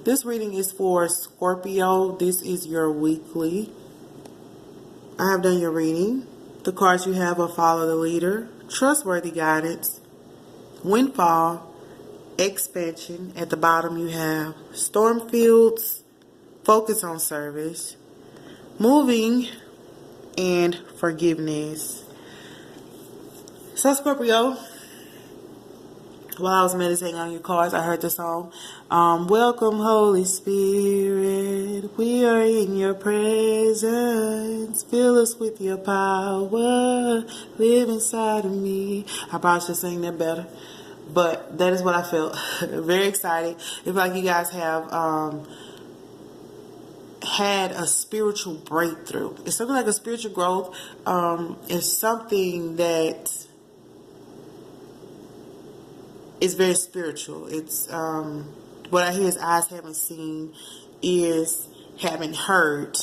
This reading is for Scorpio. This is your weekly. I have done your reading. The cards you have are Follow the Leader, Trustworthy Guidance, Windfall, Expansion. At the bottom you have Storm Fields, Focus on Service, Moving, and Forgiveness. So Scorpio, while I was meditating on your cards, I heard the song, Welcome Holy Spirit, we are in your presence, fill us with your power, live inside of me. I probably should sing that better, but that is what I felt. Very excited. It's like you guys have had a spiritual breakthrough. It's something like a spiritual growth. It's something that it's very spiritual. It's what I hear is eyes haven't seen, ears haven't heard.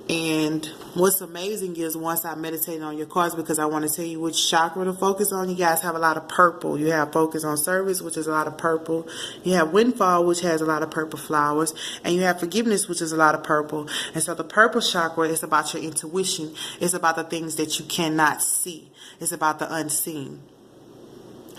And what's amazing is once I meditate on your cards, because I want to tell you which chakra to focus on. You guys have a lot of purple. You have Focus on Service, which is a lot of purple. You have Windfall, which has a lot of purple flowers. And you have Forgiveness, which is a lot of purple. And so the purple chakra is about your intuition. It's about the things that you cannot see. It's about the unseen.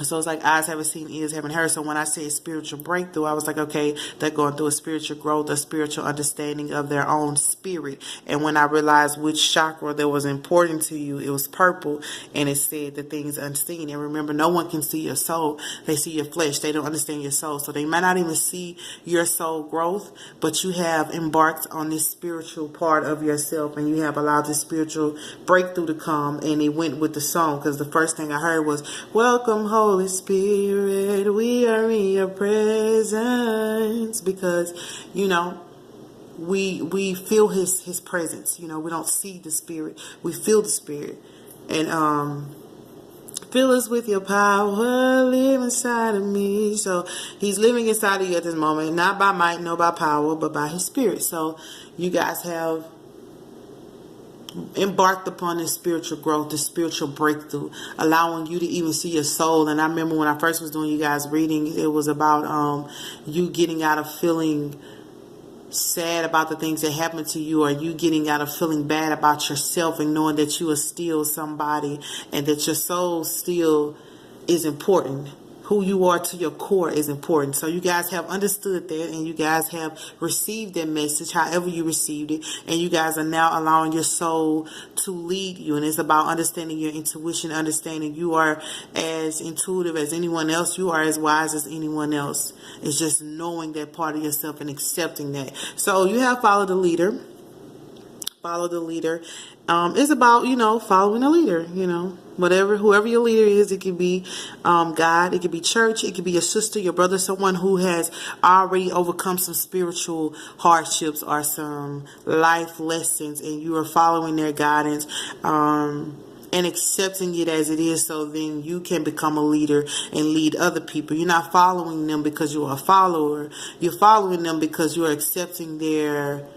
So it's like eyes haven't seen, ears haven't heard. So when I say spiritual breakthrough, I was like, okay, they're going through a spiritual growth, a spiritual understanding of their own spirit. And when I realized which chakra that was important to you, it was purple, and it said the things unseen. And remember, no one can see your soul. They see your flesh. They don't understand your soul. So they might not even see your soul growth, but you have embarked on this spiritual part of yourself, and you have allowed this spiritual breakthrough to come. And it went with the song, because the first thing I heard was, Welcome home, Holy Spirit, we are in your presence, because, you know, we feel his presence. You know, we don't see the spirit, we feel the spirit. And fill us with your power, live inside of me. So he's living inside of you at this moment, not by might, nor by power, but by his spirit. So you guys have embarked upon this spiritual growth, this spiritual breakthrough, allowing you to even see your soul. And I remember when I first was doing you guys reading, it was about you getting out of feeling sad about the things that happened to you, or you getting out of feeling bad about yourself and knowing that you are still somebody and that your soul still is important. Who you are to your core is important. So you guys have understood that, and you guys have received that message, however you received it, and you guys are now allowing your soul to lead you. And it's about understanding your intuition, understanding you are as intuitive as anyone else. You are as wise as anyone else. It's just knowing that part of yourself and accepting that. So you have Follow the Leader. Follow the Leader. It's about, you know, following a leader, you know. Whoever your leader is, it could be God, it could be church, it could be your sister, your brother, someone who has already overcome some spiritual hardships or some life lessons, and you are following their guidance and accepting it as it is, so then you can become a leader and lead other people. You're not following them because you're a follower. You're following them because you're accepting their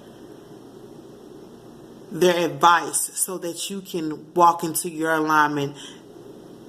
advice, so that you can walk into your alignment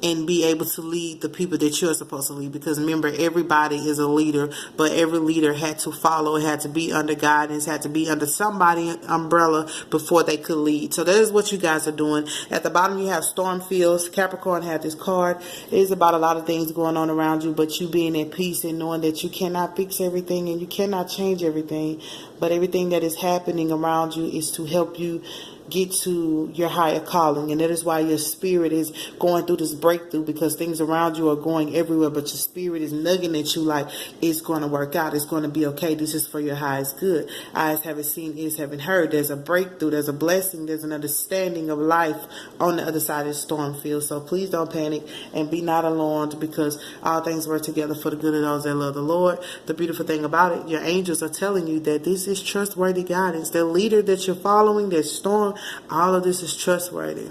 and be able to lead the people that you're supposed to lead. Because remember, everybody is a leader, but every leader had to follow, it had to be under guidance, had to be under somebody's umbrella before they could lead. So that is what you guys are doing. At the bottom you have Storm Fields. Capricorn had this card. It is about a lot of things going on around you, but you being at peace and knowing that you cannot fix everything and you cannot change everything, but everything that is happening around you is to help you get to your higher calling. And that is why your spirit is going through this breakthrough, because things around you are going everywhere, but your spirit is nugging at you like, it's going to work out, it's going to be okay, this is for your highest good. Eyes haven't seen, ears haven't heard. There's a breakthrough, there's a blessing, there's an understanding of life on the other side of the storm field. So please don't panic and be not alarmed, because all things work together for the good of those that love the Lord. The beautiful thing about it, your angels are telling you that this is trustworthy guidance. The leader that you're following, that storm, all of this is trustworthy.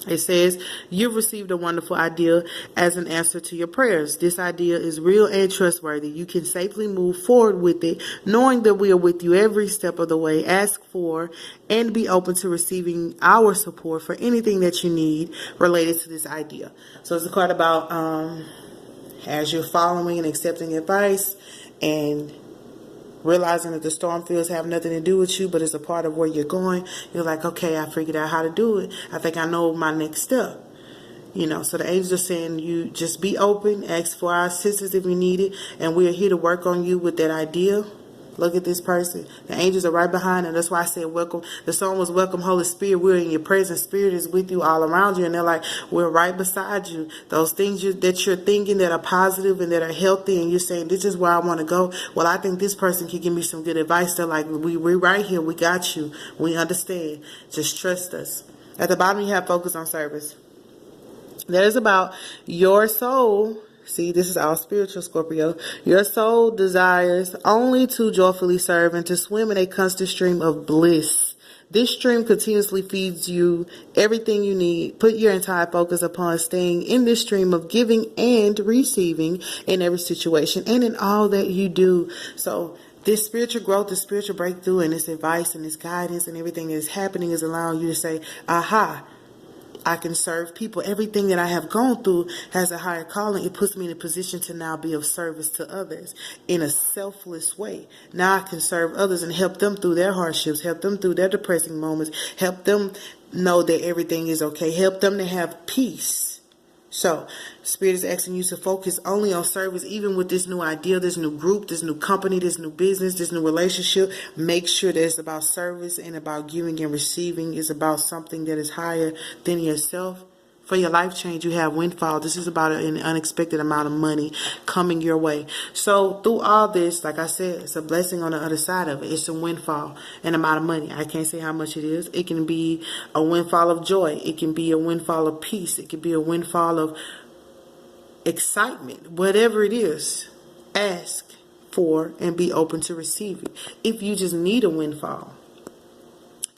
It says, you've received a wonderful idea as an answer to your prayers. This idea is real and trustworthy. You can safely move forward with it, knowing that we are with you every step of the way. Ask for and be open to receiving our support for anything that you need related to this idea. So it's a card about as you're following and accepting advice and realizing that the storm fields have nothing to do with you, but it's a part of where you're going. You're like, okay, I figured out how to do it. I think I know my next step. So the angels are saying you just be open, ask for our assistance if you need it, and we are here to work on you with that idea. Look at this person. The angels are right behind them. That's why I said welcome. The song was Welcome Holy Spirit. We're in your presence. Spirit is with you all around you. And they're like, we're right beside you. Those things that you're thinking that are positive and that are healthy, and you're saying, this is where I want to go. Well, I think this person can give me some good advice. They're like, we're right here. We got you. We understand. Just trust us. At the bottom, you have focus on service. That is about your soul. See, this is all spiritual, Scorpio. Your soul desires only to joyfully serve and to swim in a constant stream of bliss. This stream continuously feeds you everything you need. Put your entire focus upon staying in this stream of giving and receiving in every situation and in all that you do. So this spiritual growth, this spiritual breakthrough, and this advice and this guidance and everything that is happening is allowing you to say, aha, I can serve people. Everything that I have gone through has a higher calling. It puts me in a position to now be of service to others in a selfless way. Now I can serve others and help them through their hardships, help them through their depressing moments, help them know that everything is okay, help them to have peace. So, Spirit is asking you to focus only on service, even with this new idea, this new group, this new company, this new business, this new relationship. Make sure that it's about service and about giving and receiving. It's about something that is higher than yourself. For your life change, you have windfall. This is about an unexpected amount of money coming your way. So through all this, like I said, it's a blessing on the other side of it. It's a windfall, an amount of money. I can't say how much it is. It can be a windfall of joy. It can be a windfall of peace. It can be a windfall of excitement. Whatever it is, ask for and be open to receive it. If you just need a windfall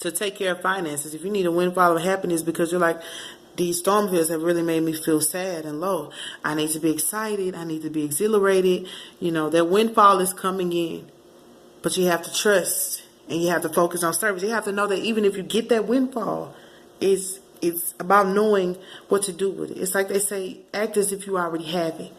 to take care of finances, if you need a windfall of happiness because you're like, these storm fields have really made me feel sad and low. I need to be excited. I need to be exhilarated. That windfall is coming in. But you have to trust and you have to focus on service. You have to know that even if you get that windfall, it's about knowing what to do with it. It's like they say, act as if you already have it.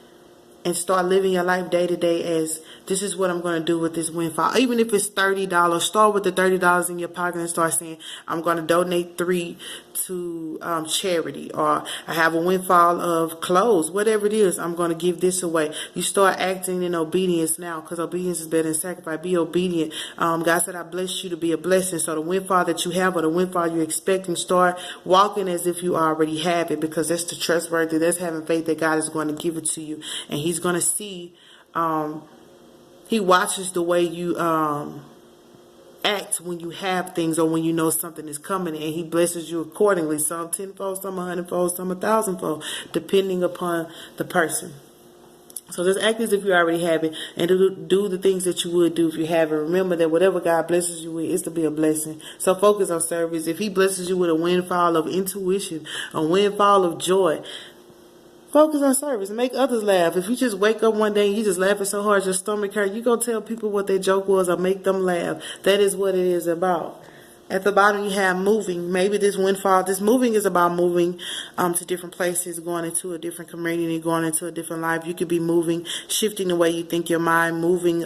And start living your life day to day as this is what I'm going to do with this windfall. Even if it's $30, start with the $30 in your pocket and start saying, I'm going to donate $3 to charity, or I have a windfall of clothes, whatever it is, I'm going to give this away. You start acting in obedience now, because obedience is better than sacrifice. Be obedient. God said, I bless you to be a blessing. So the windfall that you have or the windfall you're expecting, start walking as if you already have it, because that's the trustworthy. That's having faith that God is going to give it to you. And He's going to see, He watches the way you act when you have things or when you know something is coming, and He blesses you accordingly. Some tenfold, some 100-fold, some 1,000-fold, depending upon the person. So just act as if you already have it, and do the things that you would do if you have it. Remember that whatever God blesses you with is to be a blessing. So focus on service. If He blesses you with a windfall of intuition, a windfall of joy, focus on service. Make others laugh. If you just wake up one day and you just laughing so hard your stomach hurt, you go tell people what their joke was or make them laugh. That is what it is about. At the bottom you have moving. Maybe this windfall, this moving is about moving to different places, going into a different community, going into a different life. You could be moving, shifting the way you think your mind, moving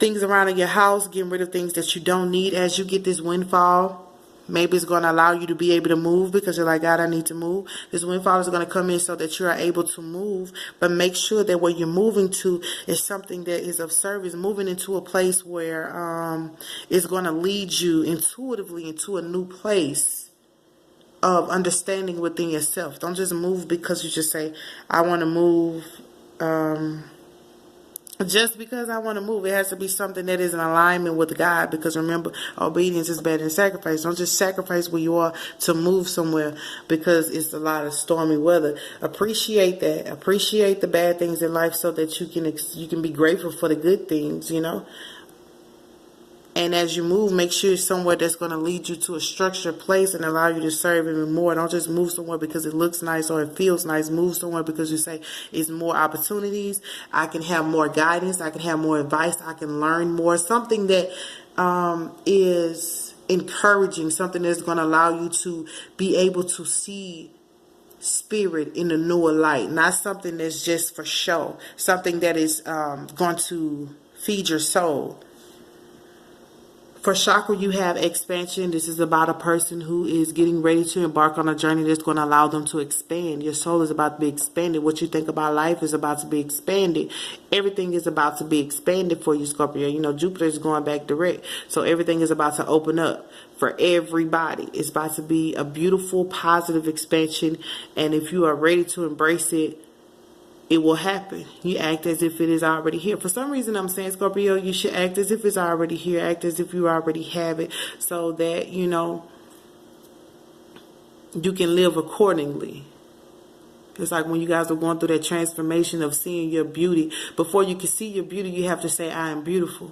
things around in your house, getting rid of things that you don't need as you get this windfall. Maybe it's going to allow you to be able to move because you're like, God, I need to move. This windfall is going to come in so that you are able to move. But make sure that where you're moving to is something that is of service. Moving into a place where it's going to lead you intuitively into a new place of understanding within yourself. Don't just move because you just say, I want to move. Just because I want to move, it has to be something that is in alignment with God. Because remember, obedience is better than sacrifice. Don't just sacrifice where you are to move somewhere because it's a lot of stormy weather. Appreciate that. Appreciate the bad things in life so that you can be grateful for the good things, And as you move, make sure it's somewhere that's going to lead you to a structured place and allow you to serve even more. Don't just move somewhere because it looks nice or it feels nice. Move somewhere because you say it's more opportunities. I can have more guidance. I can have more advice. I can learn more. Something that is encouraging. Something that's going to allow you to be able to see spirit in a newer light. Not something that's just for show. Something that is going to feed your soul. For chakra, you have expansion. This is about a person who is getting ready to embark on a journey that's going to allow them to expand. Your soul is about to be expanded. What you think about life is about to be expanded. Everything is about to be expanded for you, Scorpio. You know, Jupiter is going back direct. So everything is about to open up for everybody. It's about to be a beautiful, positive expansion. And if you are ready to embrace it, it will happen. You act as if it is already here. For some reason, I'm saying, Scorpio, you should act as if it's already here. Act as if you already have it, so that, you know, you can live accordingly. It's like when you guys are going through that transformation of seeing your beauty. Before you can see your beauty, you have to say, I am beautiful.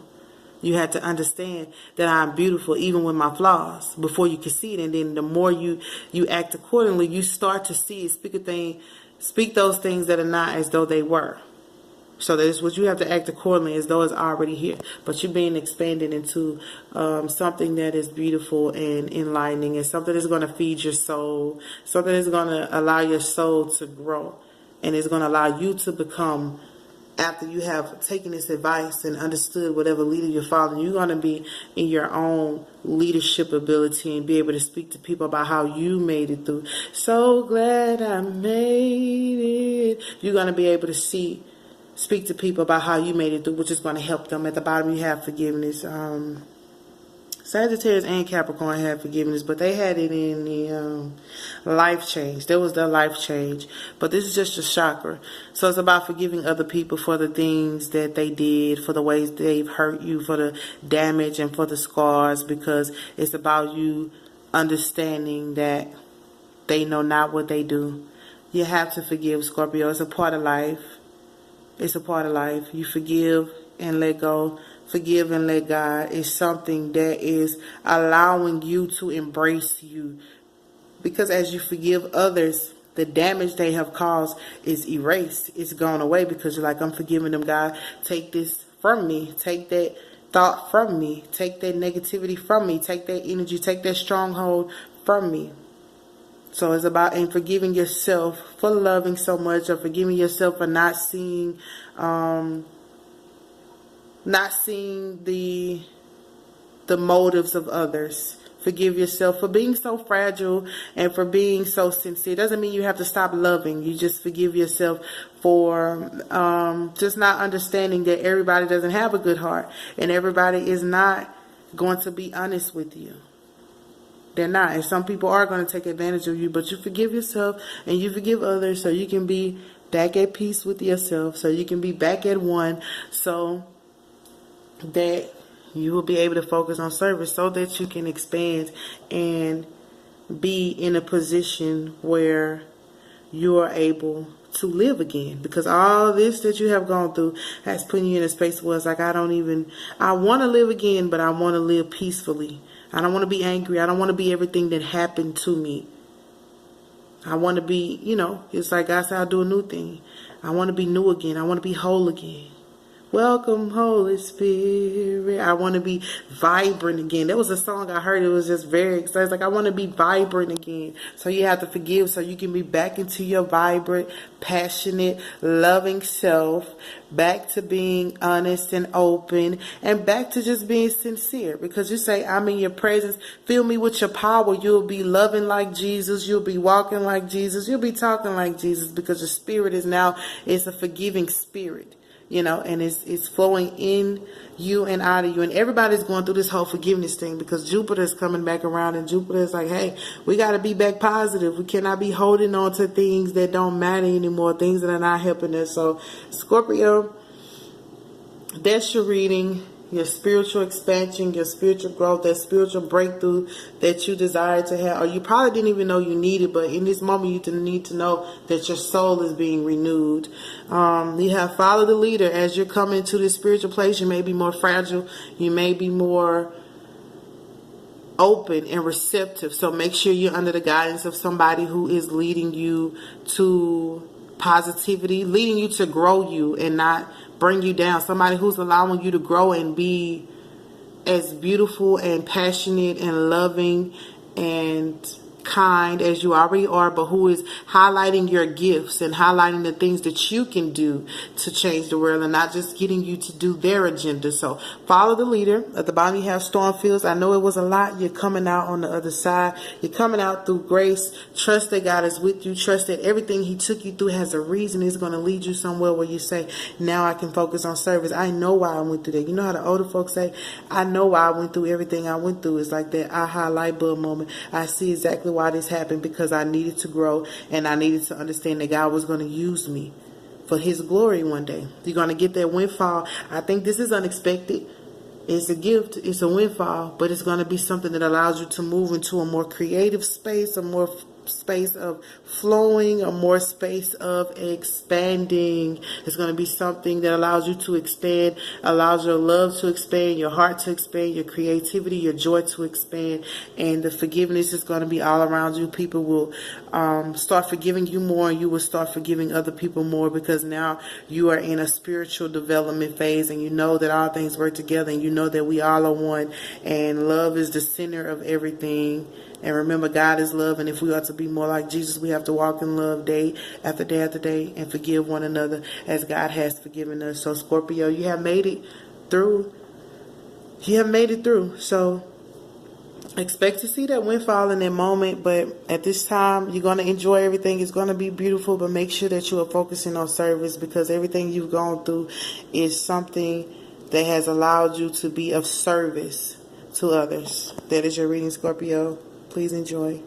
You have to understand that I'm beautiful, even with my flaws, before you can see it. And then the more you act accordingly, you start to see it. Speak those things that are not as though they were. So that is what you have to act accordingly, as though it's already here. But you're being expanded into something that is beautiful and enlightening, and something that's going to feed your soul, something that's going to allow your soul to grow, and it's going to allow you to become, after you have taken this advice and understood whatever leader you're following, you're going to be in your own leadership ability and be able to speak to people about how you made it through. So glad I made it. You're going to be able to speak to people about how you made it through, which is going to help them. At the bottom, you have forgiveness. Sagittarius and Capricorn had forgiveness, but they had it in the life change. That was their life change. But this is just a chakra. So it's about forgiving other people for the things that they did, for the ways they've hurt you, for the damage and for the scars, because it's about you understanding that they know not what they do. You have to forgive, Scorpio. It's a part of life. It's a part of life. You forgive and let go. Forgive and let God is something that is allowing you to embrace you. Because as you forgive others, the damage they have caused is erased. It's gone away, because you're like, I'm forgiving them, God. Take this from me. Take that thought from me. Take that negativity from me. Take that energy. Take that stronghold from me. So it's about forgiving yourself for loving so much, or forgiving yourself for not seeing the motives of others. Forgive yourself for being so fragile and for being so sincere. Doesn't mean you have to stop loving. You just forgive yourself for just not understanding that everybody doesn't have a good heart, and everybody is not going to be honest with you. They're not. And some people are going to take advantage of you, but you forgive yourself and you forgive others, so you can be back at peace with yourself, so you can be back at one, so that you will be able to focus on service, so that you can expand and be in a position where you are able to live again. Because all this that you have gone through has put you in a space where it's like, I want to live again, but I want to live peacefully. I don't want to be angry. I don't want to be everything that happened to me. I want to be, it's like God said, I'll do a new thing. I want to be new again. I want to be whole again. Welcome, Holy Spirit. I want to be vibrant again. That was a song I heard. It was just very exciting. It's like, I want to be vibrant again. So you have to forgive so you can be back into your vibrant, passionate, loving self, back to being honest and open, and back to just being sincere. Because you say, I'm in your presence. Fill me with your power. You'll be loving like Jesus. You'll be walking like Jesus. You'll be talking like Jesus, because the spirit it's a forgiving spirit. And it's flowing in you and out of you. And everybody's going through this whole forgiveness thing, because Jupiter is coming back around, and Jupiter is like, hey, we got to be back positive. We cannot be holding on to things that don't matter anymore, things that are not helping us. So, Scorpio, that's your reading. Your spiritual expansion, your spiritual growth, that spiritual breakthrough that you desire to have, or you probably didn't even know you needed, but in this moment you need to know that your soul is being renewed. You have followed the leader. As you're coming to this spiritual place, you may be more fragile, you may be more open and receptive. So make sure you're under the guidance of somebody who is leading you to positivity, leading you to grow you and not bring you down. Somebody who's allowing you to grow and be as beautiful and passionate and loving and kind as you already are, but who is highlighting your gifts and highlighting the things that you can do to change the world and not just getting you to do their agenda. So follow the leader. At the bottom you have Stormfields. I know it was a lot. You're coming out on the other side. You're coming out through grace. Trust that God is with you. Trust that everything he took you through has a reason. He's going to lead you somewhere where you say, now I can focus on service. I know why I went through that. You know how the older folks say, I know why I went through everything I went through. It's like that aha light bulb moment. I see exactly why this happened, because I needed to grow and I needed to understand that God was going to use me for his glory one day. You're going to get that windfall. I think this is unexpected. It's a gift. It's a windfall, but it's going to be something that allows you to move into a more creative space, a more space of flowing, a more space of expanding. It's going to be something that allows you to expand, allows your love to expand, your heart to expand, your creativity, your joy to expand, and the forgiveness is going to be all around you. People will start forgiving you more, and you will start forgiving other people more, because now you are in a spiritual development phase, and you know that all things work together, and you know that we all are one, and love is the center of everything. And remember, God is love, and if we are to be more like Jesus, we have to walk in love day after day after day and forgive one another as God has forgiven us. So Scorpio, you have made it through. You have made it through. So expect to see that windfall in that moment, but at this time, you're going to enjoy everything. It's going to be beautiful, but make sure that you are focusing on service, because everything you've gone through is something that has allowed you to be of service to others. That is your reading, Scorpio. Please enjoy.